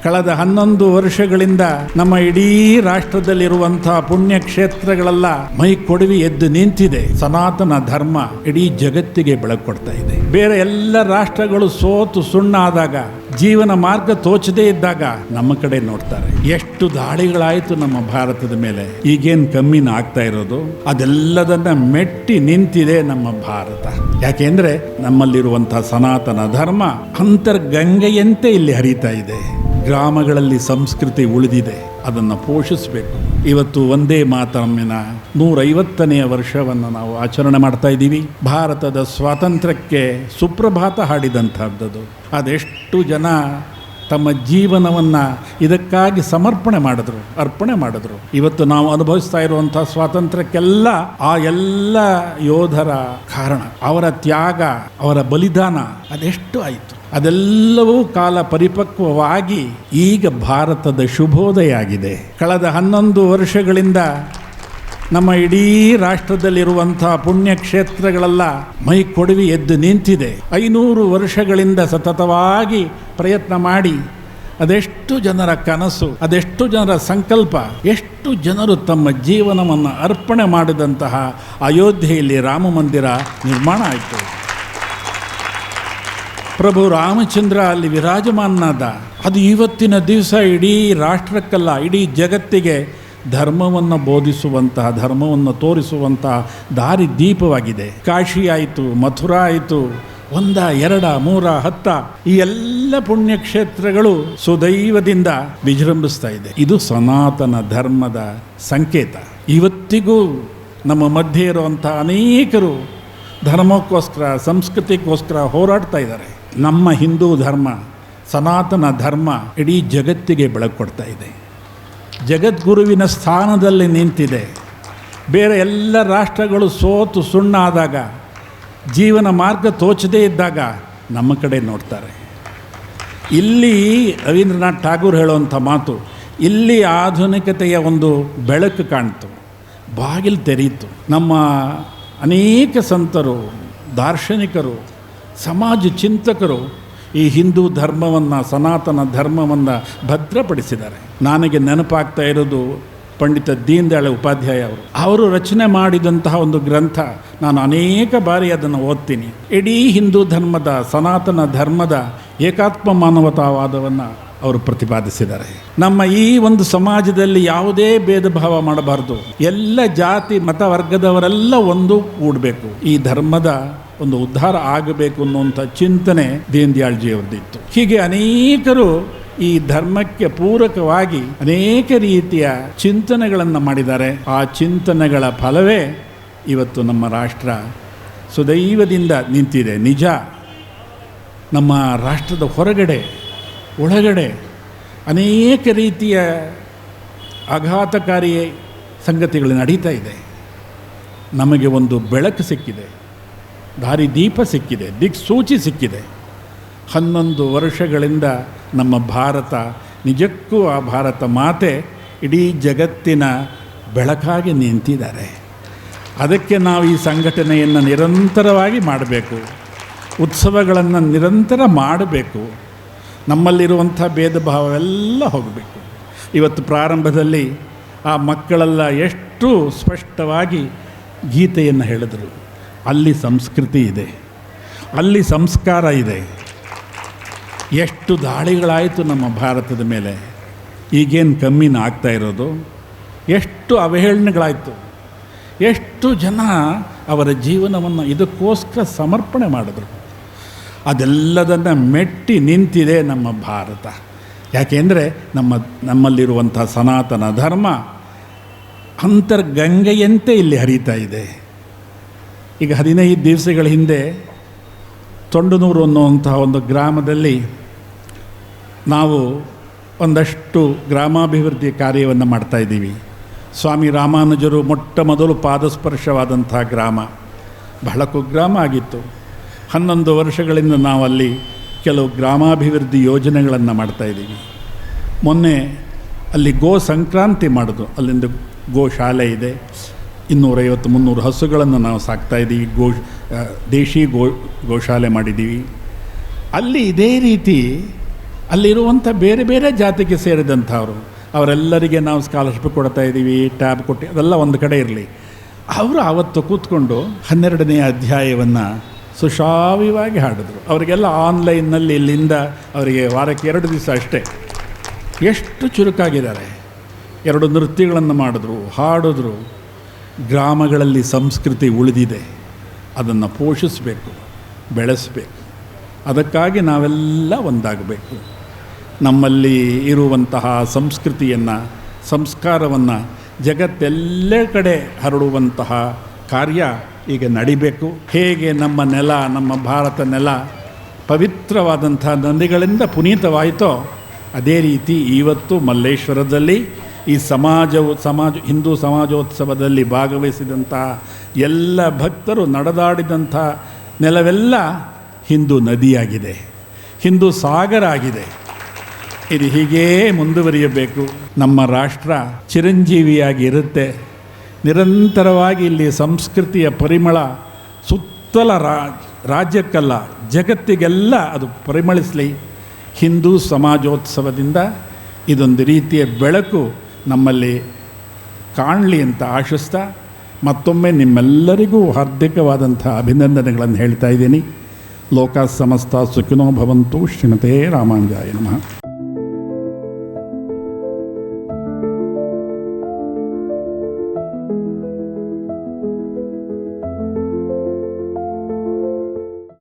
ಕಳೆದ 11 ವರ್ಷಗಳಿಂದ ನಮ್ಮ ಇಡೀ ರಾಷ್ಟ್ರದಲ್ಲಿರುವಂತಹ ಪುಣ್ಯಕ್ಷೇತ್ರಗಳೆಲ್ಲ ಮೈ ಕೊಡವಿ ಎದ್ದು ನಿಂತಿದೆ. ಸನಾತನ ಧರ್ಮ ಇಡೀ ಜಗತ್ತಿಗೆ ಬೆಳಕು ಕೊಡ್ತಾ ಇದೆ. ಬೇರೆ ಎಲ್ಲ ರಾಷ್ಟ್ರಗಳು ಸೋತು ಸುಣ್ಣಾದಾಗ, ಜೀವನ ಮಾರ್ಗ ತೋಚದೇ ಇದ್ದಾಗ ನಮ್ಮ ಕಡೆ ನೋಡ್ತಾರೆ. ಎಷ್ಟು ದಾಳಿಗಳಾಯಿತು ನಮ್ಮ ಭಾರತದ ಮೇಲೆ, ಈಗೇನು ಕಮ್ಮಿನ ಆಗ್ತಾ ಇರೋದು? ಅದೆಲ್ಲದನ್ನ ಮೆಟ್ಟಿ ನಿಂತಿದೆ ನಮ್ಮ ಭಾರತ. ಯಾಕೆಂದ್ರೆ ನಮ್ಮಲ್ಲಿರುವಂತಹ ಸನಾತನ ಧರ್ಮ ಅಂತರ್ಗಂಗೆಯಂತೆ ಇಲ್ಲಿ ಹರಿತಾ ಇದೆ. ಗ್ರಾಮಗಳಲ್ಲಿ ಸಂಸ್ಕೃತಿ ಉಳಿದಿದೆ, ಅದನ್ನು ಪೋಷಿಸಬೇಕು. ಇವತ್ತು ವಂದೇ ಮಾತರಮ್ಮಿನ 150ನೇ ವರ್ಷವನ್ನು ನಾವು ಆಚರಣೆ ಮಾಡ್ತಾ ಇದ್ದೀವಿ. ಭಾರತದ ಸ್ವಾತಂತ್ರ್ಯಕ್ಕೆ ಸುಪ್ರಭಾತ ಹಾಡಿದಂಥದ್ದು. ಅದೆಷ್ಟು ಜನ ತಮ್ಮ ಜೀವನವನ್ನು ಇದಕ್ಕಾಗಿ ಸಮರ್ಪಣೆ ಮಾಡಿದ್ರು, ಅರ್ಪಣೆ ಮಾಡಿದ್ರು. ಇವತ್ತು ನಾವು ಅನುಭವಿಸ್ತಾ ಇರುವಂಥ ಸ್ವಾತಂತ್ರ್ಯಕ್ಕೆಲ್ಲ ಆ ಎಲ್ಲ ಯೋಧರ ಕಾರಣ, ಅವರ ತ್ಯಾಗ, ಅವರ ಬಲಿದಾನ ಅದೆಷ್ಟು ಆಯಿತು. ಅದೆಲ್ಲವೂ ಕಾಲ ಪರಿಪಕ್ವವಾಗಿ ಈಗ ಭಾರತದ ಶುಭೋದಯ ಆಗಿದೆ. ಕಳೆದ 11 ವರ್ಷಗಳಿಂದ ನಮ್ಮ ಇಡೀ ರಾಷ್ಟ್ರದಲ್ಲಿರುವಂತಹ ಪುಣ್ಯಕ್ಷೇತ್ರಗಳೆಲ್ಲ ಮೈ ಕೊಡವಿ ಎದ್ದು ನಿಂತಿದೆ. 500 ವರ್ಷಗಳಿಂದ ಸತತವಾಗಿ ಪ್ರಯತ್ನ ಮಾಡಿ ಅದೆಷ್ಟು ಜನರ ಕನಸು, ಅದೆಷ್ಟು ಜನರ ಸಂಕಲ್ಪ, ಎಷ್ಟು ಜನರು ತಮ್ಮ ಜೀವನವನ್ನು ಅರ್ಪಣೆ ಮಾಡಿದಂತಹ ಅಯೋಧ್ಯೆಯಲ್ಲಿ ರಾಮ ಮಂದಿರ ನಿರ್ಮಾಣ ಆಯಿತು. ಪ್ರಭು ರಾಮಚಂದ್ರ ಅಲ್ಲಿ ವಿರಾಜಮಾನನಾದ. ಅದು ಇವತ್ತಿನ ದಿವಸ ಇಡೀ ರಾಷ್ಟ್ರಕ್ಕಲ್ಲ, ಇಡೀ ಜಗತ್ತಿಗೆ ಧರ್ಮವನ್ನು ಬೋಧಿಸುವಂತಹ, ಧರ್ಮವನ್ನು ತೋರಿಸುವಂತಹ ದಾರಿ ದೀಪವಾಗಿದೆ. ಕಾಶಿ ಆಯಿತು, ಮಥುರಾ ಆಯಿತು, 1, 2, 3, 10 ಈ ಎಲ್ಲ ಪುಣ್ಯಕ್ಷೇತ್ರಗಳು ಸುದೈವದಿಂದ ವಿಜೃಂಭಿಸ್ತಾ ಇದೆ. ಇದು ಸನಾತನ ಧರ್ಮದ ಸಂಕೇತ. ಇವತ್ತಿಗೂ ನಮ್ಮ ಮಧ್ಯೆ ಇರುವಂಥ ಅನೇಕರು ಧರ್ಮಕ್ಕೋಸ್ಕರ, ಸಂಸ್ಕೃತಿಗೋಸ್ಕರ ಹೋರಾಡ್ತಾ ಇದ್ದಾರೆ. ನಮ್ಮ ಹಿಂದೂ ಧರ್ಮ, ಸನಾತನ ಧರ್ಮ ಇಡೀ ಜಗತ್ತಿಗೆ ಬೆಳಕು ಕೊಡ್ತಾ ಇದೆ. ಜಗದ್ಗುರುವಿನ ಸ್ಥಾನದಲ್ಲಿ ನಿಂತಿದೆ. ಬೇರೆ ಎಲ್ಲ ರಾಷ್ಟ್ರಗಳು ಸೋತು ಸುಣ್ಣಾದಾಗ, ಜೀವನ ಮಾರ್ಗ ತೋಚದೇ ಇದ್ದಾಗ ನಮ್ಮ ಕಡೆ ನೋಡ್ತಾರೆ. ಇಲ್ಲಿ ರವೀಂದ್ರನಾಥ್ ಠಾಗೂರ್ ಹೇಳುವಂಥ ಮಾತು, ಇಲ್ಲಿ ಆಧುನಿಕತೆಯ ಒಂದು ಬೆಳಕು ಕಾಣ್ತು, ಬಾಗಿಲು ತೆರೀತು. ನಮ್ಮ ಅನೇಕ ಸಂತರು, ದಾರ್ಶನಿಕರು, ಸಮಾಜ ಚಿಂತಕರು ಈ ಹಿಂದೂ ಧರ್ಮವನ್ನು, ಸನಾತನ ಧರ್ಮವನ್ನು ಭದ್ರಪಡಿಸಿದ್ದಾರೆ. ನನಗೆ ನೆನಪಾಗ್ತಾ ಇರೋದು ಪಂಡಿತ ದೀನ್ ದಯಾಳ್ ಉಪಾಧ್ಯಾಯ ಅವರು ರಚನೆ ಮಾಡಿದಂತಹ ಒಂದು ಗ್ರಂಥ. ನಾನು ಅನೇಕ ಬಾರಿ ಅದನ್ನು ಓದ್ತೀನಿ. ಇಡೀ ಹಿಂದೂ ಧರ್ಮದ, ಸನಾತನ ಧರ್ಮದ ಏಕಾತ್ಮ ಮಾನವತಾವಾದವನ್ನು ಅವರು ಪ್ರತಿಪಾದಿಸಿದ್ದಾರೆ. ನಮ್ಮ ಈ ಒಂದು ಸಮಾಜದಲ್ಲಿ ಯಾವುದೇ ಭೇದ ಭಾವ ಮಾಡಬಾರ್ದು. ಎಲ್ಲ ಜಾತಿ ಮತ ವರ್ಗದವರೆಲ್ಲ ಒಂದು ಕೂಡಬೇಕು. ಈ ಧರ್ಮದ ಒಂದು ಉದ್ಧಾರ ಆಗಬೇಕು ಅನ್ನುವಂಥ ಚಿಂತನೆ ದೀನ್ ದಯಾಳ್ಜಿ ಅವರದಿತ್ತು. ಹೀಗೆ ಅನೇಕರು ಈ ಧರ್ಮಕ್ಕೆ ಪೂರಕವಾಗಿ ಅನೇಕ ರೀತಿಯ ಚಿಂತನೆಗಳನ್ನು ಮಾಡಿದ್ದಾರೆ. ಆ ಚಿಂತನೆಗಳ ಫಲವೇ ಇವತ್ತು ನಮ್ಮ ರಾಷ್ಟ್ರ ಸುದೈವದಿಂದ ನಿಂತಿದೆ. ನಿಜ, ನಮ್ಮ ರಾಷ್ಟ್ರದ ಹೊರಗಡೆ ಒಳಗಡೆ ಅನೇಕ ರೀತಿಯ ಆಘಾತಕಾರಿ ಸಂಗತಿಗಳು ನಡೀತಾ ಇದೆ. ನಮಗೆ ಒಂದು ಬೆಳಕು ಸಿಕ್ಕಿದೆ, ದಾರಿ ದೀಪ ಸಿಕ್ಕಿದೆ, ದಿಕ್ಸೂಚಿ ಸಿಕ್ಕಿದೆ. 11 ವರ್ಷಗಳಿಂದ ನಮ್ಮ ಭಾರತ, ನಿಜಕ್ಕೂ ಆ ಭಾರತ ಮಾತೆ ಇಡೀ ಜಗತ್ತಿನ ಬೆಳಕಾಗಿ ನಿಂತಿದ್ದಾರೆ. ಅದಕ್ಕೆ ನಾವು ಈ ಸಂಘಟನೆಯನ್ನು ನಿರಂತರವಾಗಿ ಮಾಡಬೇಕು, ಉತ್ಸವಗಳನ್ನು ನಿರಂತರ ಮಾಡಬೇಕು. ನಮ್ಮಲ್ಲಿರುವಂಥ ಭೇದ ಭಾವವೆಲ್ಲ ಹೋಗಬೇಕು. ಇವತ್ತು ಪ್ರಾರಂಭದಲ್ಲಿ ಆ ಮಕ್ಕಳೆಲ್ಲ ಎಷ್ಟು ಸ್ಪಷ್ಟವಾಗಿ ಗೀತೆಯನ್ನು ಹೇಳಿದರು. ಅಲ್ಲಿ ಸಂಸ್ಕೃತಿ ಇದೆ, ಅಲ್ಲಿ ಸಂಸ್ಕಾರ ಇದೆ. ಎಷ್ಟು ದಾಳಿಗಳಾಯಿತು ನಮ್ಮ ಭಾರತದ ಮೇಲೆ, ಈಗೇನು ಕಮ್ಮಿನ ಆಗ್ತಾ ಇರೋದು? ಎಷ್ಟು ಅವಹೇಳನೆಗಳಾಯಿತು, ಎಷ್ಟು ಜನ ಅವರ ಜೀವನವನ್ನು ಇದಕ್ಕೋಸ್ಕರ ಸಮರ್ಪಣೆ ಮಾಡಿದ್ರು. ಅದೆಲ್ಲದನ್ನು ಮೆಟ್ಟಿ ನಿಂತಿದೆ ನಮ್ಮ ಭಾರತ. ಯಾಕೆಂದರೆ ನಮ್ಮಲ್ಲಿರುವಂಥ ಸನಾತನ ಧರ್ಮ ಅಂತರ್ಗಂಗೆಯಂತೆ ಇಲ್ಲಿ ಹರಿತಾ ಇದೆ. ಈಗ 15 ದಿವಸಗಳ ಹಿಂದೆ ತೊಂಡನೂರು ಅನ್ನುವಂತಹ ಒಂದು ಗ್ರಾಮದಲ್ಲಿ ನಾವು ಒಂದಷ್ಟು ಗ್ರಾಮಾಭಿವೃದ್ಧಿ ಕಾರ್ಯವನ್ನು ಮಾಡ್ತಾಯಿದ್ದೀವಿ. ಸ್ವಾಮಿ ರಾಮಾನುಜರು ಮೊಟ್ಟ ಮೊದಲು ಪಾದಸ್ಪರ್ಶವಾದಂಥ ಗ್ರಾಮ, ಬಹಳ ಕುಗ್ರಾಮ ಆಗಿತ್ತು. 11 ವರ್ಷಗಳಿಂದ ನಾವಲ್ಲಿ ಕೆಲವು ಗ್ರಾಮಾಭಿವೃದ್ಧಿ ಯೋಜನೆಗಳನ್ನು ಮಾಡ್ತಾಯಿದ್ದೀವಿ. ಮೊನ್ನೆ ಅಲ್ಲಿ ಗೋ ಸಂಕ್ರಾಂತಿ ಮಾಡೋದು, ಅಲ್ಲಿಂದ ಗೋಶಾಲೆ ಇದೆ, 250-300 ಹಸುಗಳನ್ನು ನಾವು ಸಾಕ್ತಾಯಿದ್ದೀವಿ. ದೇಶಿ ಗೋಶಾಲೆ ಮಾಡಿದ್ದೀವಿ. ಅಲ್ಲಿ ಇದೇ ರೀತಿ ಅಲ್ಲಿರುವಂಥ ಬೇರೆ ಬೇರೆ ಜಾತಿಗೆ ಸೇರಿದಂಥವರು ಅವರೆಲ್ಲರಿಗೆ ನಾವು ಸ್ಕಾಲರ್ಶಿಪ್ ಕೊಡ್ತಾ ಇದ್ದೀವಿ, ಟ್ಯಾಬ್ ಕೊಟ್ಟು, ಅದೆಲ್ಲ ಒಂದು ಕಡೆ ಇರಲಿ. ಅವರು ಆವತ್ತು ಕೂತ್ಕೊಂಡು 12ನೇ ಅಧ್ಯಾಯವನ್ನು ಸುಶ್ರಾವ್ಯವಾಗಿ ಹಾಡಿದ್ರು. ಅವರಿಗೆಲ್ಲ ಆನ್ಲೈನ್ನಲ್ಲಿ ಇಲ್ಲಿಂದ ಅವರಿಗೆ ವಾರಕ್ಕೆ 2 ದಿವಸ ಅಷ್ಟೇ. ಎಷ್ಟು ಚುರುಕಾಗಿದ್ದಾರೆ. 2 ನೃತ್ಯಗಳನ್ನು ಮಾಡಿದ್ರು, ಹಾಡಿದ್ರು. ಗ್ರಾಮಗಳಲ್ಲಿ ಸಂಸ್ಕೃತಿ ಉಳಿದಿದೆ, ಅದನ್ನು ಪೋಷಿಸಬೇಕು, ಬೆಳೆಸಬೇಕು. ಅದಕ್ಕಾಗಿ ನಾವೆಲ್ಲ ಒಂದಾಗಬೇಕು. ನಮ್ಮಲ್ಲಿ ಇರುವಂತಹ ಸಂಸ್ಕೃತಿಯನ್ನು, ಸಂಸ್ಕಾರವನ್ನು ಜಗತ್ತೆಲ್ಲ ಕಡೆ ಹರಡುವಂತಹ ಕಾರ್ಯ ಈಗ ನಡಿಬೇಕು. ಹೇಗೆ ನಮ್ಮ ನೆಲ, ನಮ್ಮ ಭಾರತ ನೆಲ ಪವಿತ್ರವಾದಂಥ ನದಿಗಳಿಂದ ಪುನೀತವಾಯಿತೋ, ಅದೇ ರೀತಿ ಇವತ್ತು ಮಲ್ಲೇಶ್ವರದಲ್ಲಿ ಈ ಹಿಂದೂ ಸಮಾಜೋತ್ಸವದಲ್ಲಿ ಭಾಗವಹಿಸಿದಂಥ ಎಲ್ಲ ಭಕ್ತರು ನಡೆದಾಡಿದಂಥ ನೆಲವೆಲ್ಲ ಹಿಂದೂ ನದಿಯಾಗಿದೆ, ಹಿಂದೂ ಸಾಗರ ಆಗಿದೆ. ಇದು ಹೀಗೇ ಮುಂದುವರಿಯಬೇಕು. ನಮ್ಮ ರಾಷ್ಟ್ರ ಚಿರಂಜೀವಿಯಾಗಿ ಇರುತ್ತೆ. ನಿರಂತರವಾಗಿ ಇಲ್ಲಿ ಸಂಸ್ಕೃತಿಯ ಪರಿಮಳ ಸುತ್ತಲ ರಾಜ್ಯಕ್ಕಲ್ಲ, ಜಗತ್ತಿಗೆಲ್ಲ ಅದು ಪರಿಮಳಿಸಲಿ. ಹಿಂದೂ ಸಮಾಜೋತ್ಸವದಿಂದ ಇದೊಂದು ರೀತಿಯ ಬೆಳಕು ನಮ್ಮಲ್ಲಿ ಕಾಣಲಿ ಅಂತ ಆಶಿಸ್ತಾ ಮತ್ತೊಮ್ಮೆ ನಿಮ್ಮೆಲ್ಲರಿಗೂ ಹಾರ್ದಿಕವಾದಂಥ ಅಭಿನಂದನೆಗಳನ್ನು ಹೇಳ್ತಾ ಇದ್ದೀನಿ. ಲೋಕ ಸಮಸ್ತ ಸುಖಿನೋ ಭವಂತು. ಶ್ರೀಮತೇ ರಾಮಾನುಜಾಯ ನಮಃ.